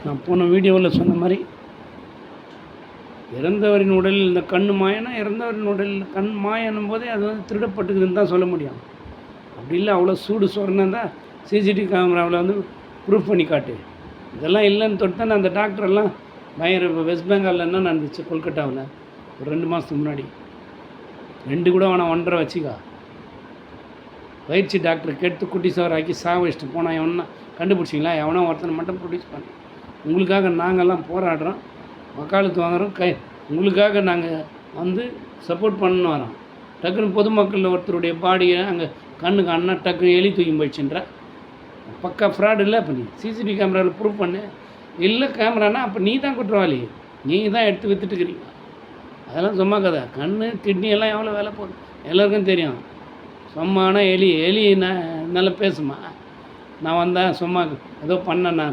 நான் போன வீடியோவில் சொன்ன மாதிரி இறந்தவரின் உடலில் இந்த கண் மாயனா இறந்தவரின் உடலில் கண் மாயனும் போதே அது வந்து திருடப்பட்டுக்குதுன்னு தான் சொல்ல முடியும். அப்படி இல்லை அவ்வளோ சூடு சொரணம் தான் சிசிடிவி கேமராவில் வந்து ப்ரூஃப் பண்ணி காட்டு. இதெல்லாம் இல்லைன்னு தொட்டு அந்த டாக்டரெல்லாம் பயங்கர வெஸ்ட் பெங்காலில் என்ன நடந்துச்சு கொல்கட்டாவில் ஒரு 2 மாதத்துக்கு முன்னாடி 2 கூட வேணாம் 1.5 வச்சுக்கா பயிற்சி டாக்டர் கேட்டு குட்டி சவர் ஆக்கி வச்சுட்டு போனால் எவனா கண்டுபிடிச்சிங்களா? எவனோ ஒருத்தனை மட்டும் ப்ரொடியூஸ் பண்ணி உங்களுக்காக நாங்கள்லாம் போராடுறோம், வக்காலத்து வாங்குகிறோம், உங்களுக்காக நாங்கள் வந்து சப்போர்ட் பண்ணணும் வரோம். டக்குன்னு பொதுமக்களில் ஒருத்தருடைய பாடியை அங்கே கண்ணுக்கு அண்ணா டக்குன்னு எலி தூக்கி போயிடுச்சுன்ற பக்கா ஃப்ராட் இல்லை. அப்போ நீ சிசிடிவி கேமராவில் ப்ரூவ் பண்ணு. இல்லை கேமரானா அப்போ நீ தான் குற்றவாளி, நீ தான் எடுத்து விற்றுட்டுக்கிறீங்க. அதெல்லாம் சும்மா கதை. கண் கிட்னி எல்லாம் எவ்வளோ வேலை போகுது எல்லாருக்கும் தெரியும். சும்மான எலி நல்லா பேசுமா? நான் வந்தேன் சும்மா ஏதோ பண்ணேன் நான்